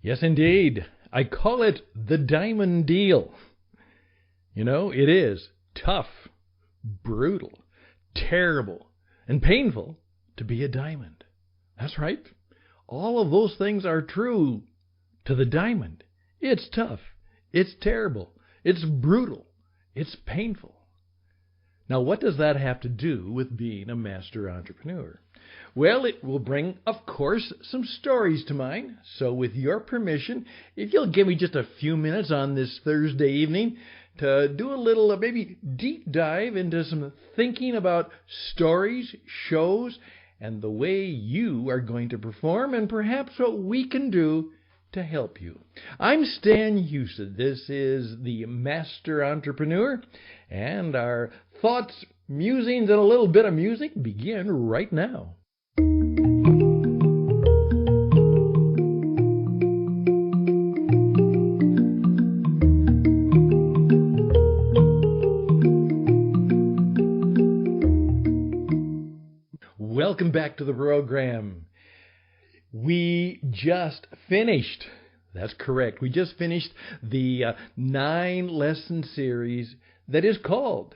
Yes, indeed. I call it the diamond deal. You know, it is tough, brutal, terrible, and painful to be a diamond. That's right. All of those things are true to the diamond. It's tough. It's terrible. It's brutal. It's painful. Now, what does that have to do with being a master entrepreneur? Well, it will bring, of course, some stories to mind. So with your permission, if you'll give me just a few minutes on this Thursday evening to do a little, maybe deep dive into some thinking about stories, shows, and the way you are going to perform, and perhaps what we can do to help you. I'm Stan Houston. This is the Master Entrepreneur, and our thoughts, musings, and a little bit of music begin right now. Welcome back to the program. We just finished, that's correct, we just finished the 9-lesson series that is called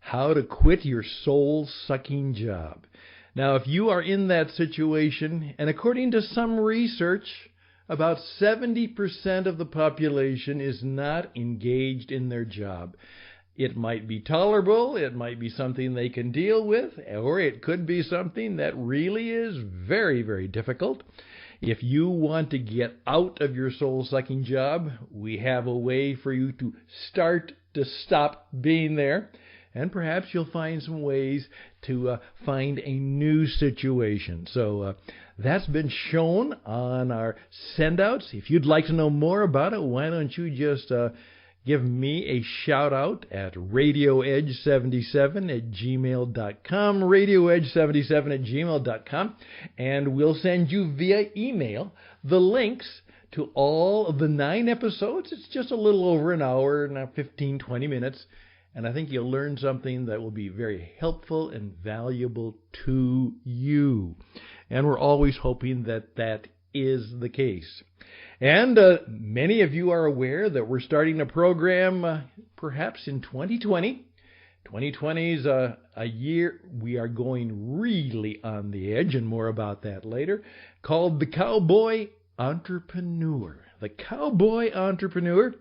How to Quit Your Soul-Sucking Job. Now, if you are in that situation, and according to some research, about 70% of the population is not engaged in their job. It might be tolerable, it might be something they can deal with, or it could be something that really is very, very difficult. If you want to get out of your soul-sucking job, we have a way for you to start to stop being there, and perhaps you'll find some ways to find a new situation. So that's been shown on our sendouts. If you'd like to know more about it, why don't you just give me a shout out at radioedge77@gmail.com, radioedge77@gmail.com, and we'll send you via email the links to all of the 9 episodes. It's just a little over an hour, now 15, 20 minutes, and I think you'll learn something that will be very helpful and valuable to you. And we're always hoping that that is the case. And many of you are aware that we're starting a program perhaps in 2020. 2020 is a year we are going really on the edge, and more about that later, called the Cowboy Entrepreneur. The Cowboy Entrepreneur.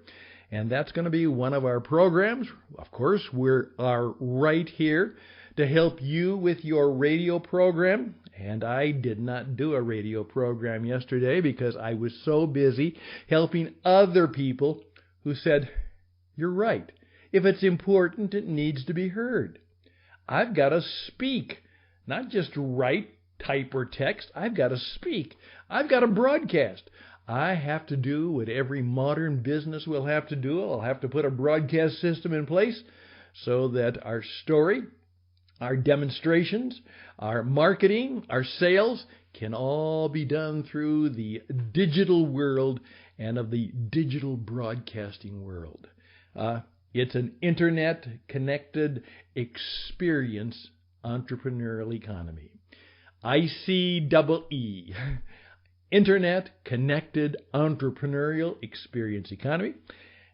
And that's going to be one of our programs. Of course, we are right here to help you with your radio program. And I did not do a radio program yesterday because I was so busy helping other people who said, "You're right. If it's important, it needs to be heard. I've got to speak, not just write, type, or text. I've got to speak. I've got to broadcast. I have to do what every modern business will have to do. I'll have to put a broadcast system in place so that our story, our demonstrations, our marketing, our sales can all be done through the digital world and of the digital broadcasting world. It's an internet-connected experience entrepreneurial economy. ICEE. Internet-connected entrepreneurial experience economy.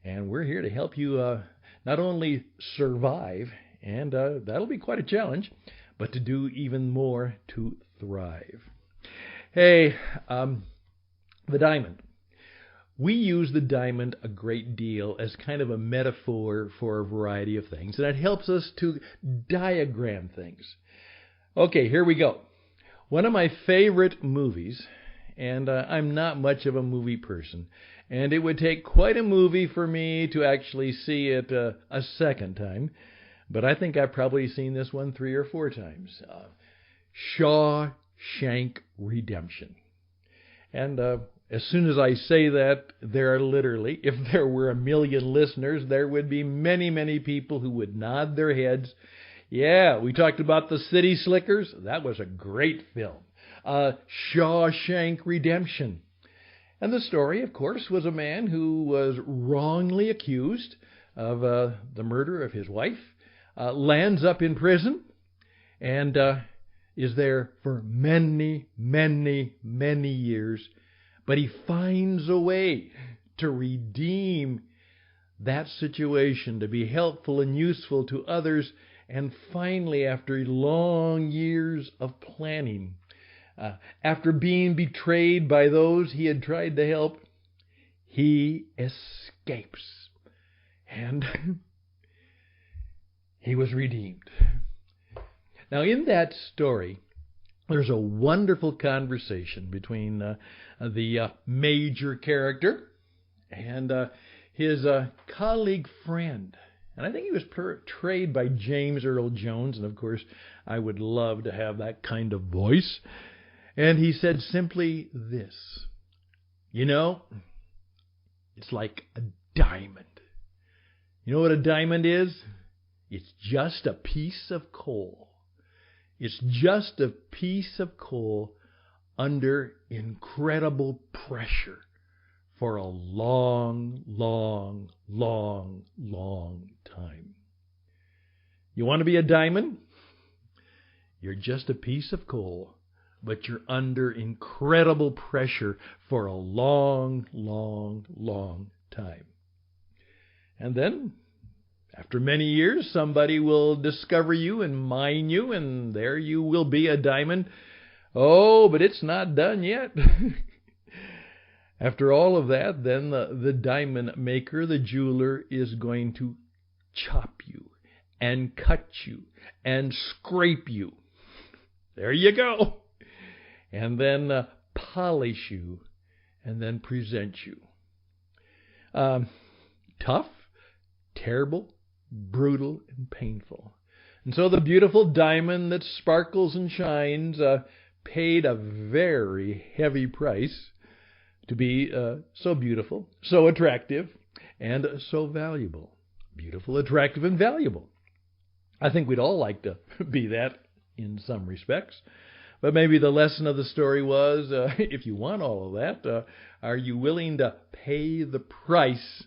And we're here to help you not only survive, and that'll be quite a challenge, but to do even more to thrive. Hey, the diamond. We use the diamond a great deal as kind of a metaphor for a variety of things, and it helps us to diagram things. Okay, here we go. One of my favorite movies, and I'm not much of a movie person, and it would take quite a movie for me to actually see it a second time, but I think I've probably seen this one 3 or 4 times. Shawshank Redemption. And as soon as I say that, there are literally, if there were 1 million listeners, there would be many, many people who would nod their heads. Yeah, we talked about the City Slickers. That was a great film. Shawshank Redemption. And the story, of course, was a man who was wrongly accused of the murder of his wife, lands up in prison, and is there for many, many, many years But he finds a way to redeem that situation, to be helpful and useful to others. And finally, after long years of planning, after being betrayed by those he had tried to help, he escapes. And he was redeemed. Now, in that story, there's a wonderful conversation between the major character and his colleague friend. And I think he was portrayed by James Earl Jones. And of course, I would love to have that kind of voice. And he said simply this: you know, it's like a diamond. You know what a diamond is? It's just a piece of coal. It's just a piece of coal under incredible pressure for a long, long, long, long time. You want to be a diamond? You're just a piece of coal, but you're under incredible pressure for a long, long, long time. And then, after many years, somebody will discover you and mine you, and there you will be a diamond. Oh, but it's not done yet. After all of that, then the diamond maker, the jeweler, is going to chop you and cut you and scrape you. There you go. And then polish you and then present you. Tough, terrible, brutal, and painful. And so the beautiful diamond that sparkles and shines paid a very heavy price to be so beautiful, so attractive, and so valuable. Beautiful, attractive, and valuable. I think we'd all like to be that in some respects. But maybe the lesson of the story was, if you want all of that, are you willing to pay the price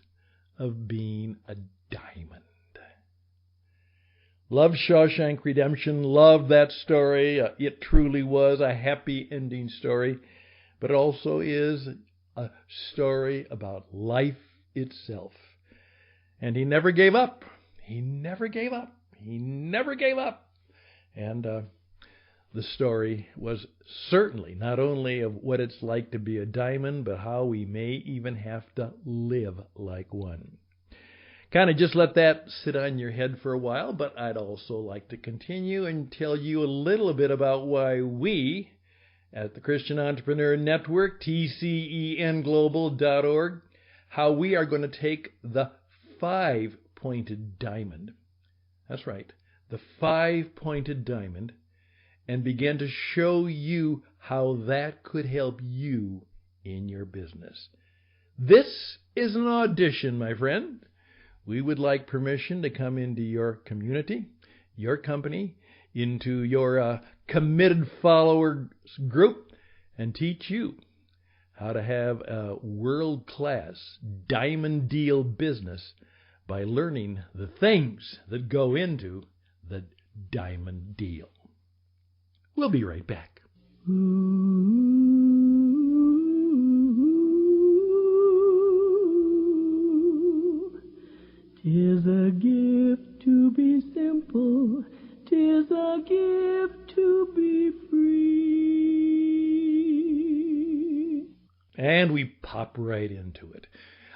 of being a diamond? Love Shawshank Redemption. Love that story. It truly was a happy ending story. But it also is a story about life itself. And he never gave up. He never gave up. He never gave up. And the story was certainly not only of what it's like to be a diamond, but how we may even have to live like one. Kind of just let that sit on your head for a while, but I'd also like to continue and tell you a little bit about why we at the Christian Entrepreneur Network, tcenglobal.org, how we are going to take the 5-pointed diamond. That's right, the 5-pointed diamond, and begin to show you how that could help you in your business. This is an audition, my friend. We would like permission to come into your community, your company, into your committed followers group, and teach you how to have a world-class diamond deal business by learning the things that go into the diamond deal. We'll be right back. Tis a gift to be simple, 'tis a gift to be free. And we pop right into it.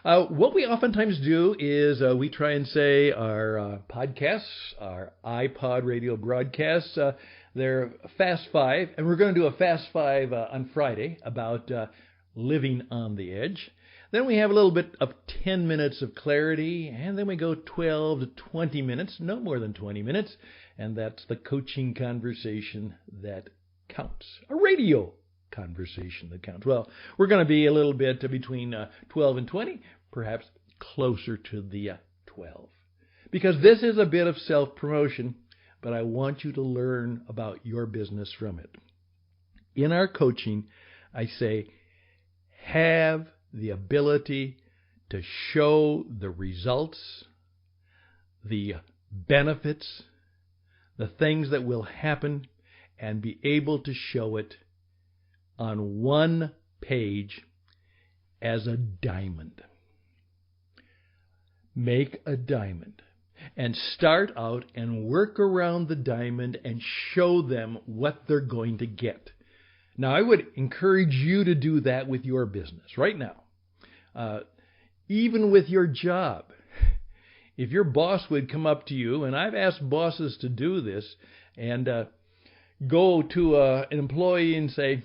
What we oftentimes do is we try and say our podcasts, our iPod radio broadcasts, they're Fast Five, and we're going to do a Fast Five on Friday about living on the edge. Then we have a little bit of 10 minutes of clarity, and then we go 12 to 20 minutes, no more than 20 minutes, and that's the coaching conversation that counts, a radio conversation that counts. Well, we're going to be a little bit between 12 and 20, perhaps closer to the 12, because this is a bit of self-promotion, but I want you to learn about your business from it. In our coaching, I say, have the ability to show the results, the benefits, the things that will happen, and be able to show it on one page as a diamond. Make a diamond and start out and work around the diamond and show them what they're going to get. Now, I would encourage you to do that with your business right now. Even with your job. If your boss would come up to you, and I've asked bosses to do this, and go to an employee and say,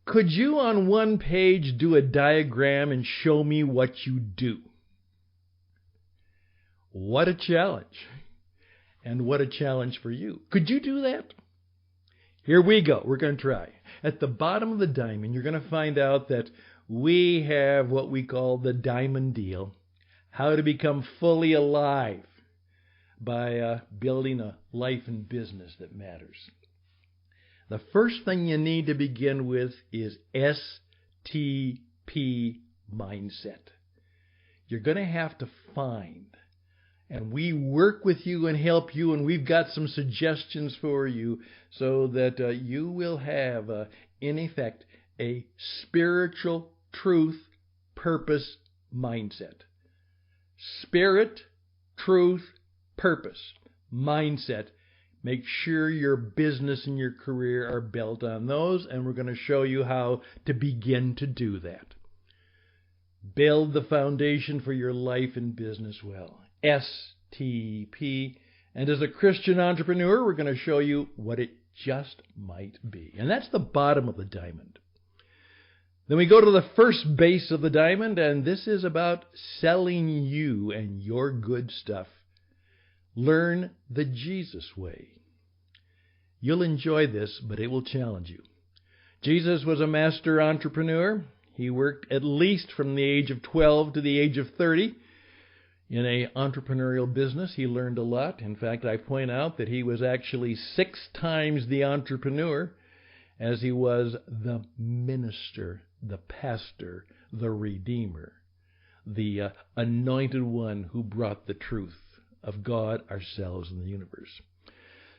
could you on one page do a diagram and show me what you do? What a challenge. And what a challenge for you. Could you do that? Here we go. We're going to try. At the bottom of the diamond, you're going to find out that we have what we call the diamond deal. How to become fully alive by building a life and business that matters. The first thing you need to begin with is STP mindset. You're going to have to find, and we work with you and help you, and we've got some suggestions for you so that you will have, in effect, a spiritual truth, purpose mindset. Spirit, truth, purpose, mindset. Make sure your business and your career are built on those, and we're going to show you how to begin to do that. Build the foundation for your life and business well. STP. And as a Christian entrepreneur, we're going to show you what it just might be. And that's the bottom of the diamond. Then we go to the first base of the diamond, and this is about selling you and your good stuff. Learn the Jesus way. You'll enjoy this, but it will challenge you. Jesus was a master entrepreneur. He worked at least from the age of 12 to the age of 30 in an entrepreneurial business. He learned a lot. In fact, I point out that he was actually 6 times the entrepreneur as he was the minister, the pastor, the redeemer, the anointed one who brought the truth of God, ourselves, and the universe.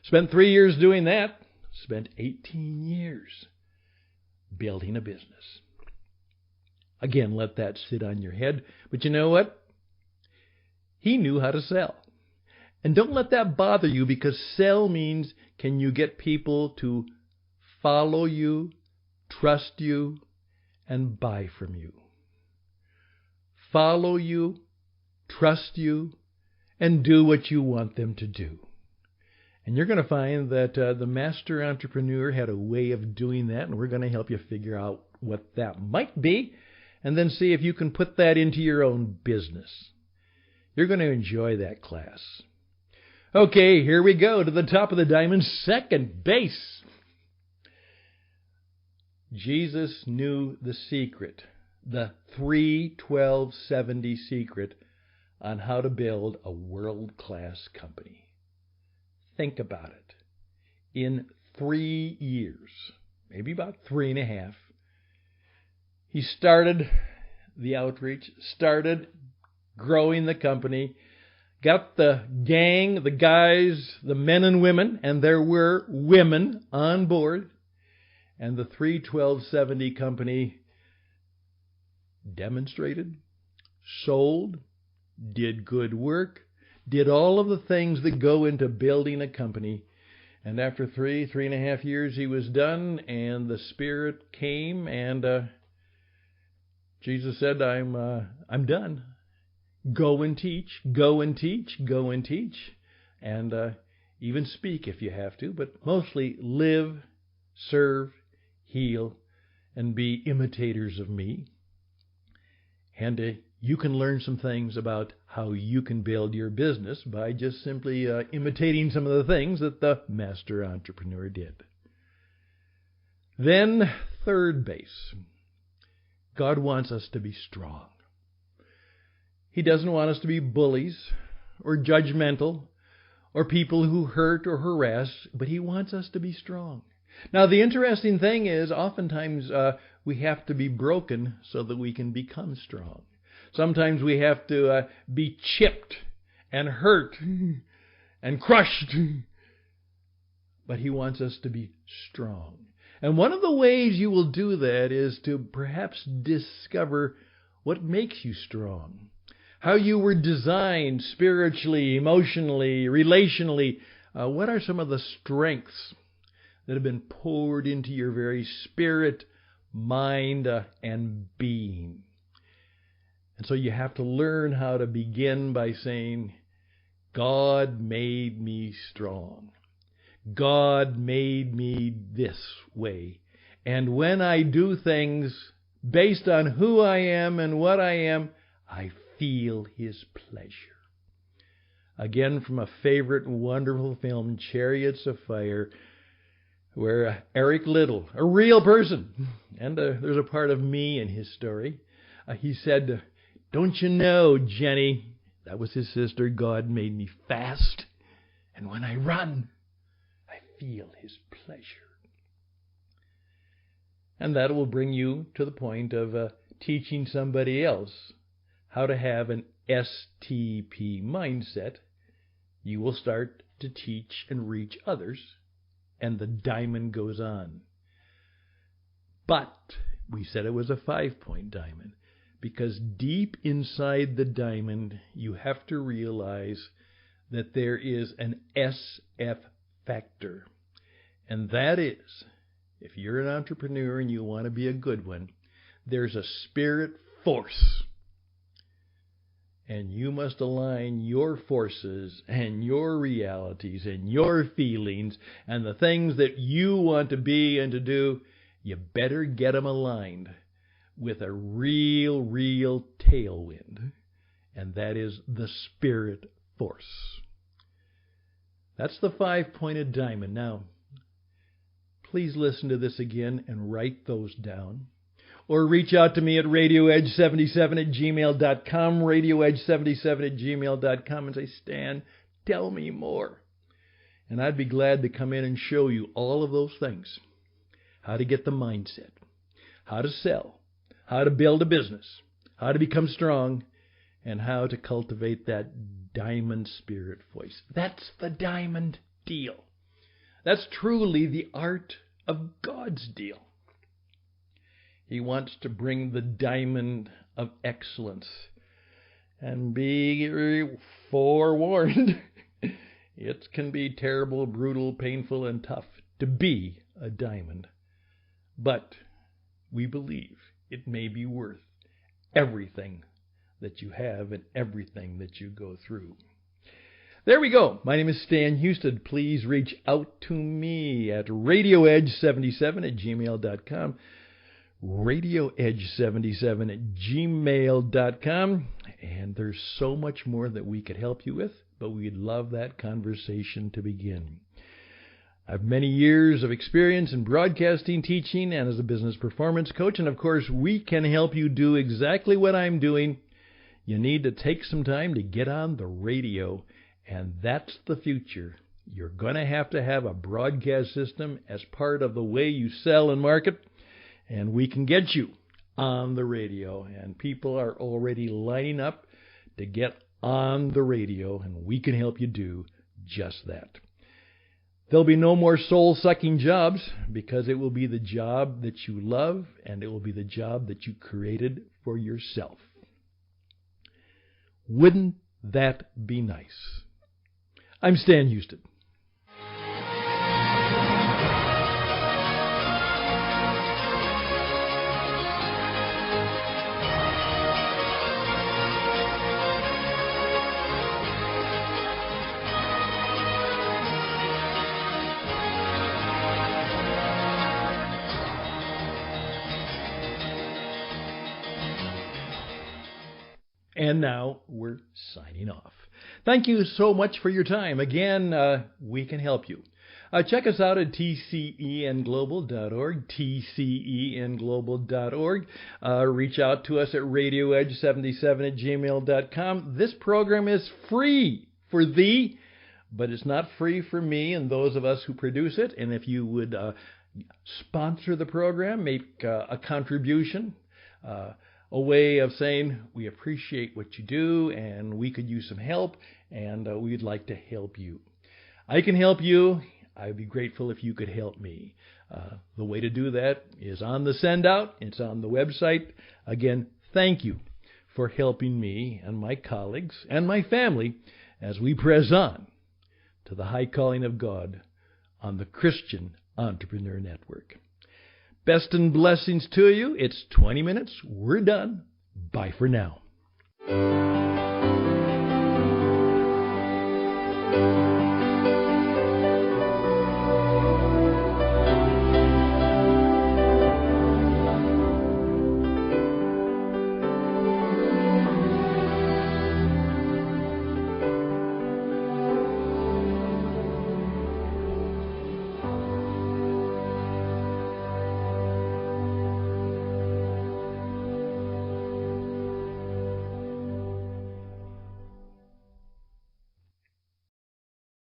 Spent 3 years doing that. Spent 18 years building a business. Again, let that sit on your head. But you know what? He knew how to sell. And don't let that bother you, because sell means, can you get people to follow you, trust you, and buy from you? Follow you, trust you, and do what you want them to do. And you're going to find that the master entrepreneur had a way of doing that, and we're going to help you figure out what that might be, and then see if you can put that into your own business. You're going to enjoy that class. Okay, here we go to the top of the diamond, second base. Jesus knew the secret, the 3-12-70 secret on how to build a world-class company. Think about it. In 3 years, maybe about 3.5, he started the outreach, started growing the company, got the gang, the guys, the men and women, and there were women on board, and the 3-12-70 company demonstrated, sold, did good work, did all of the things that go into building a company. And after 3.5 years, he was done, and the Spirit came, and Jesus said, I'm done. Go and teach, go and teach, go and teach, and even speak if you have to, but mostly live, serve, heal, and be imitators of me. And you can learn some things about how you can build your business by just simply imitating some of the things that the master entrepreneur did. Then, third base. God wants us to be strong. He doesn't want us to be bullies or judgmental or people who hurt or harass, but He wants us to be strong. Now, the interesting thing is, oftentimes we have to be broken so that we can become strong. Sometimes we have to be chipped and hurt and crushed. But He wants us to be strong. And one of the ways you will do that is to perhaps discover what makes you strong, how you were designed spiritually, emotionally, relationally. What are some of the strengths that have been poured into your very spirit, mind, and being? And so you have to learn how to begin by saying, God made me strong. God made me this way. And when I do things based on who I am and what I am, I feel His pleasure. Again, from a favorite and wonderful film, Chariots of Fire, where Eric Liddell, a real person, and there's a part of me in his story, he said, "Don't you know, Jenny," that was his sister, "God made me fast, and when I run, I feel His pleasure." And that will bring you to the point of teaching somebody else how to have an STP mindset. You will start to teach and reach others, and the diamond goes on. But we said it was a 5-point diamond, because deep inside the diamond, you have to realize that there is an SF factor. And that is, if you're an entrepreneur and you want to be a good one, there's a spirit force. And you must align your forces and your realities and your feelings and the things that you want to be and to do. You better get them aligned with a real tailwind. And that is the spirit force. That's the 5-pointed diamond. Now, please listen to this again and write those down. Or reach out to me at radioedge77@gmail.com, radioedge77@gmail.com, and say, "Stan, tell me more." And I'd be glad to come in and show you all of those things. How to get the mindset, how to sell, how to build a business, how to become strong, and how to cultivate that diamond spirit voice. That's the diamond deal. That's truly the art of God's deal. He wants to bring the diamond of excellence. And be forewarned, it can be terrible, brutal, painful, and tough to be a diamond. But we believe it may be worth everything that you have and everything that you go through. There we go. My name is Stan Houston. Please reach out to me at radioedge77@gmail.com. radioedge77@gmail.com. And there's so much more that we could help you with, but we'd love that conversation to begin. I have many years of experience in broadcasting, teaching, and as a business performance coach, and of course, we can help you do exactly what I'm doing. You need to take some time to get on the radio, and that's the future. You're going to have a broadcast system as part of the way you sell and market. And we can get you on the radio. And people are already lining up to get on the radio. And we can help you do just that. There'll be no more soul-sucking jobs, because it will be the job that you love. And it will be the job that you created for yourself. Wouldn't that be nice? I'm Stan Houston. And now we're signing off. Thank you so much for your time. Again, we can help you. Check us out at tcenglobal.org, tcenglobal.org. Reach out to us at radioedge77@gmail.com. This program is free for thee, but it's not free for me and those of us who produce it. And if you would sponsor the program, make a contribution, a way of saying, we appreciate what you do and we could use some help, and we'd like to help you. I can help you. I'd be grateful if you could help me. The way to do that is on the sendout. It's on the website. Again, thank you for helping me and my colleagues and my family as we press on to the high calling of God on the Christian Entrepreneur Network. Best and blessings to you. It's 20 minutes. We're done. Bye for now.